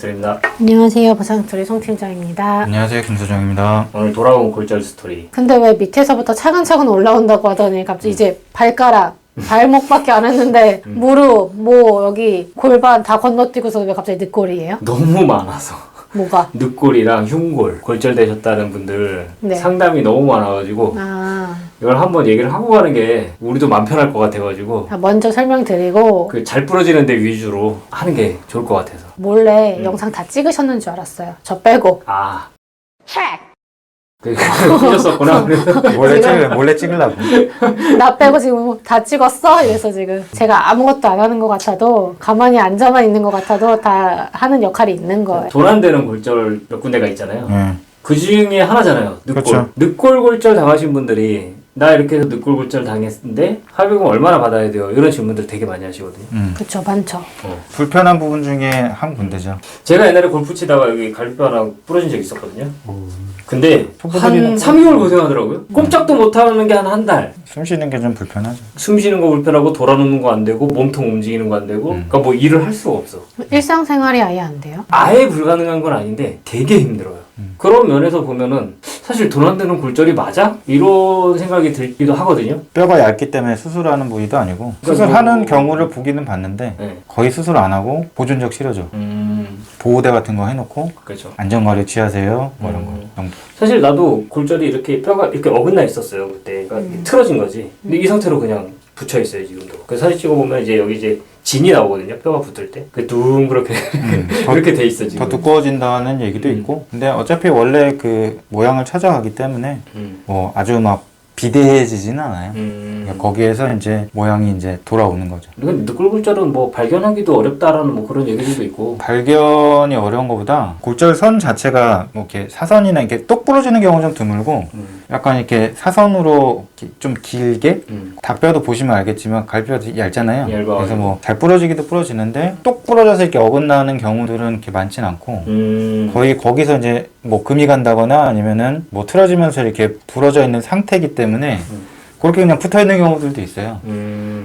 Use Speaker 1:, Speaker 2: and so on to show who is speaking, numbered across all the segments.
Speaker 1: 보상스토리입니다.
Speaker 2: 안녕하세요. 보상스토리 송팀장입니다.
Speaker 3: 안녕하세요. 김소정입니다.
Speaker 1: 오늘 돌아온 골절 스토리.
Speaker 2: 근데 왜 밑에서부터 차근차근 올라온다고 하더니 갑자기 이제 발가락, 발목밖에 안 했는데 무릎, 여기 골반 다 건너뛰고서 왜 갑자기 늑골이에요?
Speaker 1: 너무 많아서.
Speaker 2: 뭐가?
Speaker 1: 늑골이랑 흉골, 골절되셨다는 분들
Speaker 2: 네.
Speaker 1: 상담이 너무 많아가지고 이걸 한번 얘기를 하고 가는 게 우리도 맘 편할 것 같아가지고
Speaker 2: 먼저 설명드리고
Speaker 1: 그 잘 부러지는 데 위주로 하는 게 좋을 것 같아서.
Speaker 2: 몰래 영상 다 찍으셨는 줄 알았어요. 저 빼고.
Speaker 1: 아. 삐졌었구나. 그래서
Speaker 3: 몰래 찍으려고.
Speaker 2: 나 빼고 지금 다 찍었어? 이래서 지금 제가 아무것도 안 하는 것 같아도 가만히 앉아만 있는 것 같아도 다 하는 역할이 있는 거예요.
Speaker 1: 돈 안 되는 골절 몇 군데가 있잖아요. 그 중에 하나잖아요. 늑골.
Speaker 3: 그렇죠.
Speaker 1: 늑골 골절 당하신 분들이 나 이렇게 해서 늑골 골절 당했는데 합의금 얼마나 받아야 돼요? 이런 질문들 되게 많이 하시거든요.
Speaker 2: 그쵸, 많죠.
Speaker 3: 불편한 부분 중에 한 군데죠.
Speaker 1: 제가 옛날에 골프 치다가 여기 갈비뼈 하나 부러진 적이 있었거든요. 근데 한
Speaker 3: 초보들이나
Speaker 1: 3개월 고생하더라고요. 꼼짝도 못하는 게 한 달.
Speaker 3: 숨 쉬는 게 좀 불편하죠.
Speaker 1: 숨 쉬는 거 불편하고 돌아눕는 거 안 되고 몸통 움직이는 거 안 되고 그러니까 뭐 일을 할 수가 없어.
Speaker 2: 일상생활이 아예 안 돼요?
Speaker 1: 아예 불가능한 건 아닌데 되게 힘들어요. 그런 면에서 보면은 사실 돈 안 되는 골절이 맞아? 이런 생각이 들기도 하거든요.
Speaker 3: 뼈가 얇기 때문에 수술하는 부위도 아니고 수술하는 경우를 보기는 봤는데
Speaker 1: 네.
Speaker 3: 거의 수술 안 하고 보존적 치료죠. 보호대 같은 거 해놓고
Speaker 1: 그렇죠.
Speaker 3: 안전관리 취하세요. 뭐 이런 거 정도.
Speaker 1: 사실 나도 골절이 이렇게 뼈가 이렇게 어긋나 있었어요 그때. 그러니까 틀어진 거지. 근데 이 상태로 그냥 붙여 있어요 지금도. 그 사진 찍어 보면 이제 여기 이제 진이 나오거든요. 뼈가 붙을 때. 그 둥그렇게 그렇게 돼 있어 지금.
Speaker 3: 더 두꺼워진다는 얘기도 있고. 근데 어차피 원래 그 모양을 찾아가기 때문에 뭐 아주 막 비대해지지는 않아요. 그러니까 거기에서 이제 모양이 이제 돌아오는 거죠.
Speaker 1: 늑골 골절은 뭐 발견하기도 어렵다라는 뭐 그런 얘기들도 있고.
Speaker 3: 발견이 어려운 것보다 골절선 자체가 뭐 이렇게 사선이나 이렇게 똑 부러지는 경우 좀 드물고 약간 이렇게 사선으로 이렇게 좀 길게 닭뼈도 보시면 알겠지만 갈뼈도 얇잖아요.
Speaker 1: 얇아.
Speaker 3: 그래서 뭐 잘 부러지기도 부러지는데 똑 부러져서 이렇게 어긋나는 경우들은 이렇게 많진 않고 거의 거기서 이제 뭐 금이 간다거나 아니면은 뭐 틀어지면서 이렇게 부러져 있는 상태이기 때문에 그렇게 그냥 붙어 있는 경우들도 있어요.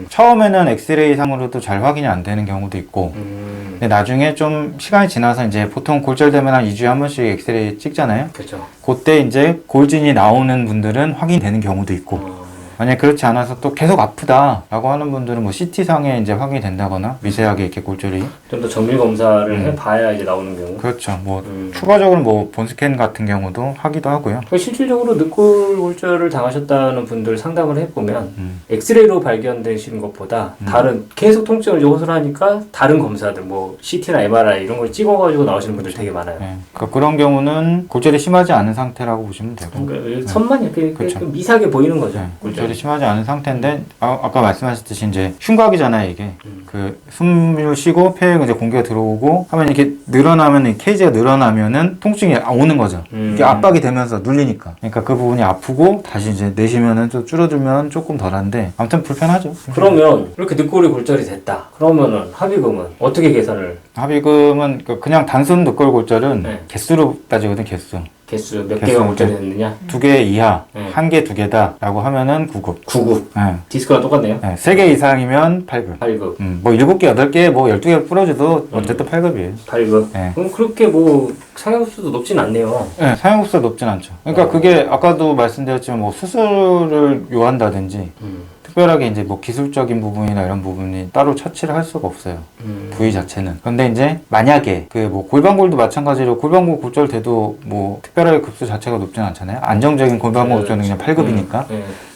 Speaker 3: 처음에는 엑스레이 상으로도 잘 확인이 안 되는 경우도 있고 근데 나중에 좀 시간이 지나서 이제 보통 골절되면 한 2주에 한 번씩 엑스레이 찍잖아요.
Speaker 1: 그렇죠.
Speaker 3: 그때 이제 골진이 나오는 분들은 확인되는 경우도 있고 만약 그렇지 않아서 또 계속 아프다 라고 하는 분들은 뭐 CT상에 이제 확인이 된다거나 미세하게 이렇게 골절이
Speaker 1: 좀 더 정밀 검사를 해봐야 이제 나오는 경우.
Speaker 3: 그렇죠. 뭐 추가적으로 뭐 본스캔 같은 경우도 하기도 하고요.
Speaker 1: 실질적으로 늑골 골절을 당하셨다는 분들 상담을 해보면 엑스레이로 발견되시는 것보다 다른 계속 통증을 이제 호소하니까 다른 검사들 뭐 CT나 MRI 이런 걸 찍어가지고 나오시는 분들 되게 많아요.
Speaker 3: 네. 그러니까 그런 경우는 골절이 심하지 않은 상태라고 보시면 되고
Speaker 1: 그러니까 선만 이렇게
Speaker 3: 그렇죠.
Speaker 1: 미세하게 보이는 거죠.
Speaker 3: 네.
Speaker 1: 골절이.
Speaker 3: 골절이 심하지 않은 상태인데 아까 말씀하셨듯이 이제 흉곽이잖아요 이게. 그 숨을 쉬고 폐에 이제 공기가 들어오고 하면 이렇게 늘어나면 이 케이지가 늘어나면은 통증이 오는 거죠. 이게 압박이 되면서 눌리니까. 그러니까 그 부분이 아프고 다시 이제 내쉬면은 좀 줄어들면 조금 덜한데 아무튼 불편하죠.
Speaker 1: 그러면 이렇게 늑골이 골절이 됐다. 그러면은 합의금은 어떻게 계산을?
Speaker 3: 합의금은 그냥 단순 늑골 골절은
Speaker 1: 네.
Speaker 3: 개수로 따지거든 개수.
Speaker 1: 개수 몇
Speaker 3: 개수,
Speaker 1: 개가 골절이 됐느냐?
Speaker 3: 2개 이하,
Speaker 1: 네.
Speaker 3: 1개, 2개다 라고 하면은 9급.
Speaker 1: 9급.
Speaker 3: 네.
Speaker 1: 디스크랑 똑같네요.
Speaker 3: 네. 3개 이상이면 8급.
Speaker 1: 8급.
Speaker 3: 뭐 7개, 8개, 뭐 12개 부러져도 어쨌든 8급이에요.
Speaker 1: 8급.
Speaker 3: 네.
Speaker 1: 그럼 그렇게 뭐 상해수도 높진 않네요.
Speaker 3: 네, 사용급수가 높진 않죠. 그러니까 그게 아까도 말씀드렸지만 뭐 수술을 요한다든지 특별하게 이제 뭐 기술적인 부분이나 이런 부분이 따로 처치를 할 수가 없어요. 부위 자체는. 그런데 이제 만약에 그 뭐 골반골도 마찬가지로 골반골 골절돼도 뭐 특별하게 급수 자체가 높진 않잖아요. 안정적인 골반골 골절은 그냥 8급이니까.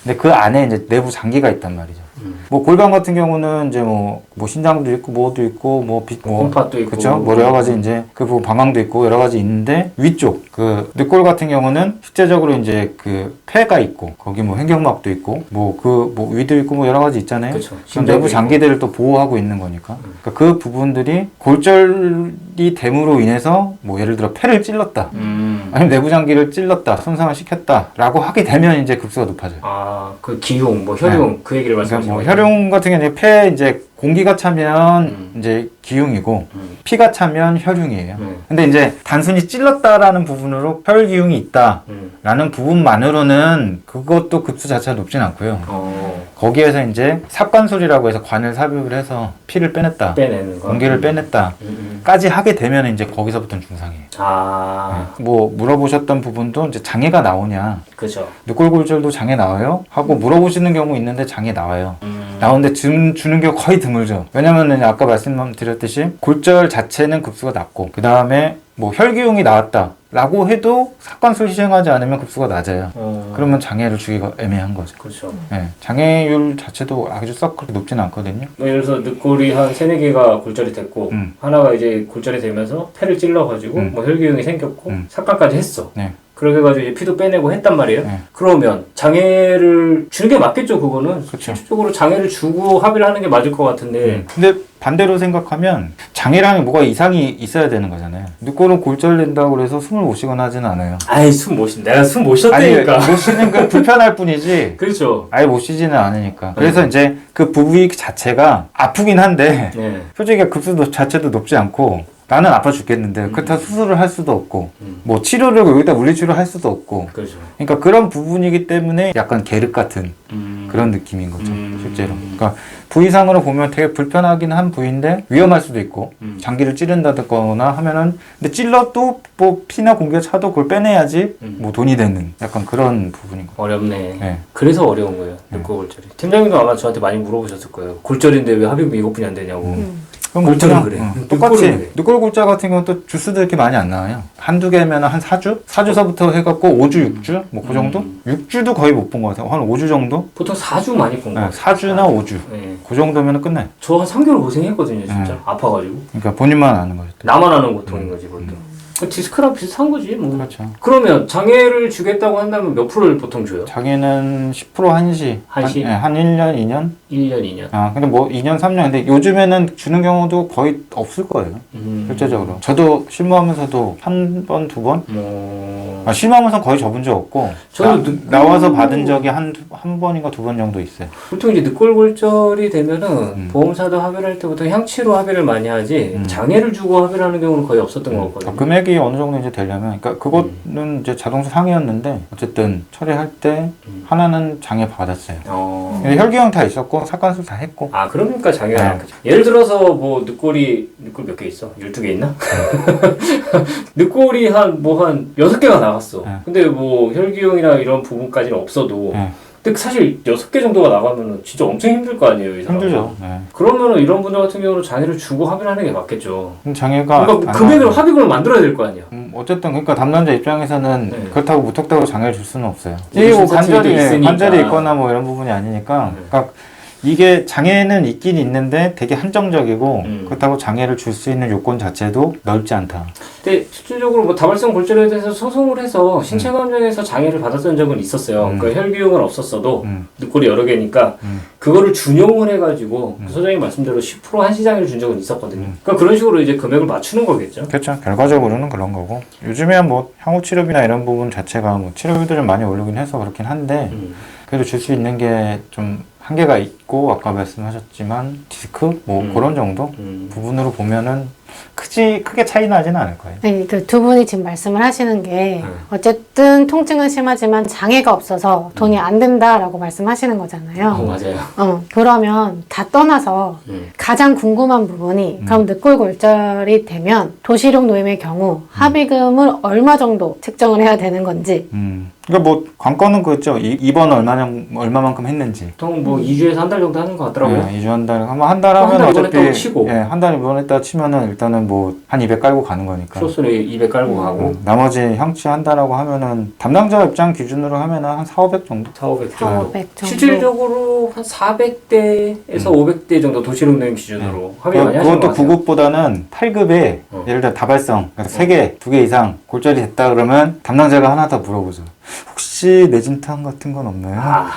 Speaker 3: 근데 그 안에 이제 내부 장기가 있단 말이죠. 뭐 골반 같은 경우는 이제 뭐 신장도 있고 뭐도 있고 뭐
Speaker 1: 콩팥도 있고
Speaker 3: 그렇죠. 뭐 여러 가지 이제 그 부분 방광도 있고 여러 가지 있는데 위쪽 그 늑골 같은 경우는 실제적으로 이제 그 폐가 있고 거기 뭐 횡격막도 있고 뭐 위도 있고 뭐 여러 가지 있잖아요.
Speaker 1: 그렇죠.
Speaker 3: 그럼 내부 장기들을 또 보호하고 있는 거니까. 그러니까 그 부분들이 골절이 됨으로 인해서 뭐 예를 들어 폐를 찔렀다. 아니면 내부 장기를 찔렀다, 손상을 시켰다라고 하게 되면 이제 급수가 높아져요.
Speaker 1: 아, 그 기흉, 뭐 혈용
Speaker 3: 네.
Speaker 1: 그 얘기를 말씀하시는
Speaker 3: 뭐
Speaker 1: 거예요?
Speaker 3: 혈용 같은 경우는 폐에 이제 공기가 차면 이제 기흉이고 피가 차면 혈흉이에요. 근데 이제 단순히 찔렀다라는 부분으로 혈기흉이 있다라는 부분만으로는 그것도 급수 자체가 높진 않고요. 거기에서 이제 삽관술이라고 해서 관을 삽입을 해서 피를 빼냈다,
Speaker 1: 빼내는 거.
Speaker 3: 공기를 빼냈다 까지 하게 되면 이제 거기서부터는 중상이에요.
Speaker 1: 아,
Speaker 3: 뭐 물어보셨던 부분도 이제 장애가 나오냐,
Speaker 1: 그죠.
Speaker 3: 늑골골절도 장애 나와요? 하고 물어보시는 경우 있는데 장애 나와요. 나오는데 주는 경우 거의 드물죠. 왜냐면은 아까 말씀드렸듯이 골절 자체는 급수가 낮고 그 다음에 뭐 혈기용이 나왔다 라고 해도 삽관술 시행하지 않으면 급수가 낮아요. 그러면 장애를 주기가 애매한 거죠.
Speaker 1: 그렇죠.
Speaker 3: 네, 장애율 자체도 아주 썩 그렇게 높지는 않거든요.
Speaker 1: 뭐 예를 들어서 늑골이 한 3-4개가 골절이 됐고 하나가 이제 골절이 되면서 폐를 찔러가지고 뭐 혈기용이 생겼고 삭관까지 했어.
Speaker 3: 네.
Speaker 1: 그렇게 해가지고 이제 피도 빼내고 했단 말이에요.
Speaker 3: 네.
Speaker 1: 그러면 장애를 주는 게 맞겠죠, 그거는.
Speaker 3: 그쵸.
Speaker 1: 실질적으로 장애를 주고 합의를 하는 게 맞을 것 같은데.
Speaker 3: 근데 반대로 생각하면 장애라는 뭐가 이상이 있어야 되는 거잖아요. 늑골은 골절 낸다고 그래서 숨을 못 쉬거나 하지는 않아요.
Speaker 1: 아이, 내가 숨 못
Speaker 3: 아니,
Speaker 1: 쉬었다니까.
Speaker 3: 못 쉬는 건 불편할 뿐이지
Speaker 1: 그렇죠.
Speaker 3: 아예 못 쉬지는 않으니까. 그래서 이제 그 부위 자체가 아프긴 한데
Speaker 1: 네.
Speaker 3: 솔직히 급수 자체도 높지 않고 나는 아파 죽겠는데 그렇다고 수술을 할 수도 없고 뭐 치료를 여기다 물리치료를 할 수도 없고
Speaker 1: 그렇죠.
Speaker 3: 그러니까 그런 부분이기 때문에 약간 계륵 같은 그런 느낌인 거죠 실제로. 그러니까 부위상으로 보면 되게 불편하긴 한 부위인데 위험할 수도 있고 장기를 찌른다거나 하면은 근데 찔러도 뭐 피나 공기가 차도 그걸 빼내야지 뭐 돈이 되는 약간 그런 부분인 거죠.
Speaker 1: 어렵네.
Speaker 3: 네.
Speaker 1: 그래서 어려운 거예요, 늑골 골절이. 팀장님도 아마 저한테 많이 물어보셨을 거예요. 골절인데 왜 합의금 이것뿐이 안 되냐고.
Speaker 3: 그럼
Speaker 1: 골절은
Speaker 3: 그냥,
Speaker 1: 그래.
Speaker 3: 똑같이
Speaker 1: 늑골은 그래.
Speaker 3: 늑골 골절 같은 경우는 또 주수도 이렇게 많이 안 나와요. 한두 개면 한 4주? 4주서부터 해갖고 5주, 6주? 뭐 그 정도? 6주도 거의 못 본 것 같아요. 한 5주 정도?
Speaker 1: 보통 4주 많이 본 거
Speaker 3: 네,
Speaker 1: 같아요.
Speaker 3: 4주나 5주.
Speaker 1: 네.
Speaker 3: 그 정도면 끝나요.
Speaker 1: 저 한 3개월 고생했거든요, 진짜.
Speaker 3: 네.
Speaker 1: 아파가지고.
Speaker 3: 그러니까 본인만 아는 거죠.
Speaker 1: 나만 아는 고통인 거지, 보통. 디스크랑 비슷한 거지, 뭐.
Speaker 3: 그렇죠.
Speaker 1: 그러면 장애를 주겠다고 한다면 몇 프로를 보통 줘요?
Speaker 3: 장애는 10% 한시.
Speaker 1: 한시?
Speaker 3: 한 1년, 2년?
Speaker 1: 1년, 2년.
Speaker 3: 아, 근데 뭐 2년, 3년. 근데 요즘에는 주는 경우도 거의 없을 거예요. 실제적으로. 저도 실무하면서도 한 번, 두 번?
Speaker 1: 뭐.
Speaker 3: 실무하면서 거의 접은 적 없고.
Speaker 1: 저는
Speaker 3: 나와서 받은 적이 한 번인가 두 번 정도 있어요.
Speaker 1: 보통 이제 늑골골절이 되면은 보험사도 합의를 할 때부터 향치로 합의를 많이 하지 장애를 주고 합의를 하는 경우는 거의 없었던 것 같거든요.
Speaker 3: 금액이 어느 정도 이제 되려면, 그러니까 그거는 이제 자동차 상해였는데 어쨌든 처리할 때 하나는 장애 받았어요. 근데 혈기형 다 있었고 삭관술 다 했고.
Speaker 1: 아, 그러니까 장애가
Speaker 3: 네.
Speaker 1: 많겠죠. 예를 들어서 뭐 늑골 몇 개 있어? 12개 있나? 늑골이 한 6개가 나갔어.
Speaker 3: 네.
Speaker 1: 근데 뭐 혈기용이나 이런 부분까지는 없어도
Speaker 3: 네.
Speaker 1: 근데 사실 6개 정도가 나가면은 진짜 엄청 힘들 거 아니에요, 이 사람.
Speaker 3: 힘들죠. 네.
Speaker 1: 그러면은 이런 분들 같은 경우는 장애를 주고 합의를 하는 게 맞겠죠.
Speaker 3: 그럼 장애가
Speaker 1: 그러니까
Speaker 3: 안
Speaker 1: 금액을
Speaker 3: 나와요.
Speaker 1: 합의금을 만들어야 될 거 아니야.
Speaker 3: 어쨌든 그러니까 담당자 입장에서는
Speaker 1: 네.
Speaker 3: 그렇다고 무턱대고 장애를 줄 수는 없어요.
Speaker 1: 무슨
Speaker 3: 이게 뭐
Speaker 1: 사실도 있으니까.
Speaker 3: 관절이 있거나 뭐 이런 부분이 아니니까. 그러니까 이게 장애는 있긴 있는데 되게 한정적이고 그렇다고 장애를 줄 수 있는 요건 자체도 넓지 않다.
Speaker 1: 근데 실질적으로 뭐 다발성 골절에 대해서 소송을 해서 신체 감정에서 장애를 받았던 적은 있었어요. 그러니까 혈기용은 없었어도 늑골이 여러 개니까 그거를 준용을 해가지고 그 소장님 말씀대로 10% 한시장애를 준 적은 있었거든요. 그러니까 그런 식으로 이제 금액을 맞추는 거겠죠.
Speaker 3: 그렇죠. 결과적으로는 그런 거고. 요즘에 뭐 향후 치료비나 이런 부분 자체가 뭐 치료비들을 많이 오르긴 해서 그렇긴 한데 그래도 줄 수 있는 게 좀 한계가 있고 아까 말씀하셨지만 디스크 뭐 그런 정도 부분으로 보면은 크게 차이 나지는 않을 거예요.
Speaker 2: 아니, 그 두 분이 지금 말씀을 하시는 게 어쨌든 통증은 심하지만 장애가 없어서 돈이 안 된다라고 말씀하시는 거잖아요.
Speaker 1: 맞아요.
Speaker 2: 그러면 다 떠나서 가장 궁금한 부분이 그럼 늑골골절이 되면 도시록 노임의 경우 합의금을 얼마 정도 책정을 해야 되는 건지.
Speaker 3: 그러니까 뭐 관건은 그렇죠. 입원 얼마만큼 했는지.
Speaker 1: 보통 뭐 2주에서 한 달 정도 하는 것 같더라고요.
Speaker 3: 네, 2주 한 달. 한 달 하면
Speaker 1: 한 달
Speaker 3: 어차피
Speaker 1: 입원했다고 치고.
Speaker 3: 한 달 입원했다 치면은 일단은 뭐 한 200 깔고 가는 거니까.
Speaker 1: 쇼스를 200 깔고 가고. 나머지
Speaker 3: 나머지 향치 한다라고 하면은 담당자 입장 기준으로 하면은 한 4,500 정도?
Speaker 1: 4,500 정도.
Speaker 2: 4,500 정도.
Speaker 1: 실질적으로 한 400대에서 500대 정도 도시록 노임 기준으로 합의 많이 하시는 것
Speaker 3: 그것도
Speaker 1: 같아요.
Speaker 3: 9급보다는 8급에 예를 들어 다발성 그러니까 3개, 2개 이상 골절이 됐다 그러면 담당자가 하나 더 물어보죠. 혹시 내진탕 같은 건 없나요?
Speaker 1: 아,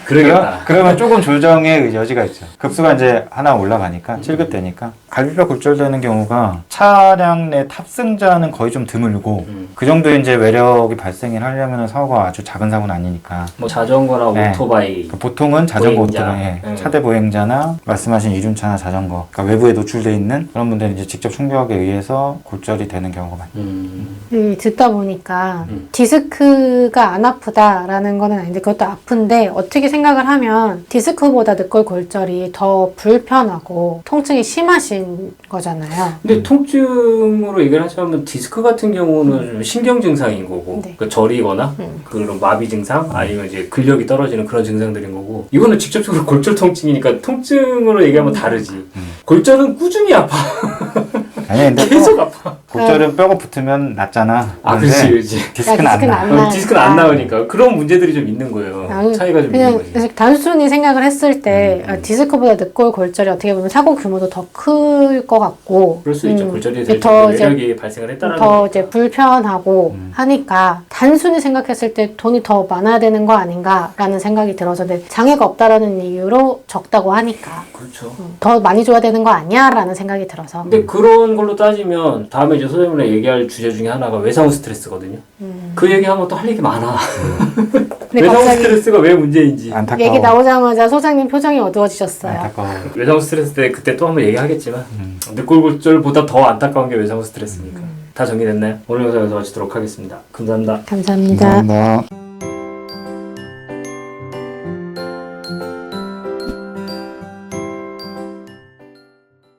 Speaker 1: 그러겠다.
Speaker 3: 그러면 조금 조정의 여지가 있죠. 급수가 이제 하나 올라가니까 7급 되니까 갈비뼈 골절되는 경우가 차량 내 탑승자는 거의 좀 드물고 그 정도 이제 외력이 발생을 하려면 사고가 아주 작은 사고는 아니니까
Speaker 1: 뭐 자전거나
Speaker 3: 네.
Speaker 1: 오토바이.
Speaker 3: 보통은 자전거
Speaker 1: 보행자.
Speaker 3: 오토바이, 차대 보행자나 말씀하신 이륜차나 자전거, 그러니까 외부에 노출돼 있는 그런 분들은 이제 직접 충격에 의해서 골절이 되는 경우가 많아요.
Speaker 2: 듣다 보니까 디스크 디스크가 안 아프다라는 거는 아닌데 그것도 아픈데 어떻게 생각을 하면 디스크보다 늑골 골절이 더 불편하고 통증이 심하신 거잖아요.
Speaker 1: 근데 통증으로 얘기를 하자면 디스크 같은 경우는 좀 신경 증상인 거고
Speaker 2: 네.
Speaker 1: 그 저리거나 그런 마비 증상 아니면 이제 근력이 떨어지는 그런 증상들인 거고 이거는 직접적으로 골절 통증이니까 통증으로 얘기하면 다르지. 골절은 꾸준히 아파.
Speaker 3: 아니 근데
Speaker 1: 계속 아파.
Speaker 3: 골절은 뼈가 붙으면 낫잖아.
Speaker 1: 아,
Speaker 3: 근데
Speaker 1: 그렇지, 그렇지.
Speaker 3: 디스크는 안 나.
Speaker 2: 나니까.
Speaker 1: 디스크는 안 나오니까 그런 문제들이 좀 있는 거예요. 차이가 좀 있는
Speaker 2: 그냥
Speaker 1: 거지.
Speaker 2: 단순히 생각을 했을 때 디스크보다 늑골 골절이 어떻게 보면 사고 규모도 더 클 것 같고
Speaker 1: 그럴 수 있죠. 골절이 될
Speaker 2: 더
Speaker 1: 정도
Speaker 2: 이제
Speaker 1: 외력이 발생을 했다라는
Speaker 2: 더
Speaker 1: 거니까.
Speaker 2: 이제 불편하고 하니까 단순히 생각했을 때 돈이 더 많아야 되는 거 아닌가라는 생각이 들어서 근데 장애가 없다라는 이유로 적다고 하니까
Speaker 1: 그렇죠.
Speaker 2: 더 많이 줘야 되는 거 아니야라는 생각이 들어서
Speaker 1: 근데 그런 걸로 따지면 다음에 이제 소장님이랑 얘기할 주제 중에 하나가 외상후 스트레스거든요. 그 얘기하면 또 할 얘기 많아.
Speaker 2: 근데
Speaker 1: 외상후
Speaker 2: 갑자기
Speaker 1: 스트레스가 왜 문제인지.
Speaker 3: 안타까워.
Speaker 2: 얘기 나오자마자 소장님 표정이 어두워지셨어요.
Speaker 3: 안타까워.
Speaker 1: 외상후 스트레스 때 그때 또 한번 얘기하겠지만 늑골골절보다 더 안타까운 게 외상후 스트레스니까. 다 정리됐나요? 오늘 영상 여기서 마치도록 하겠습니다. 감사합니다.
Speaker 2: 감사합니다.
Speaker 3: 감사합니다.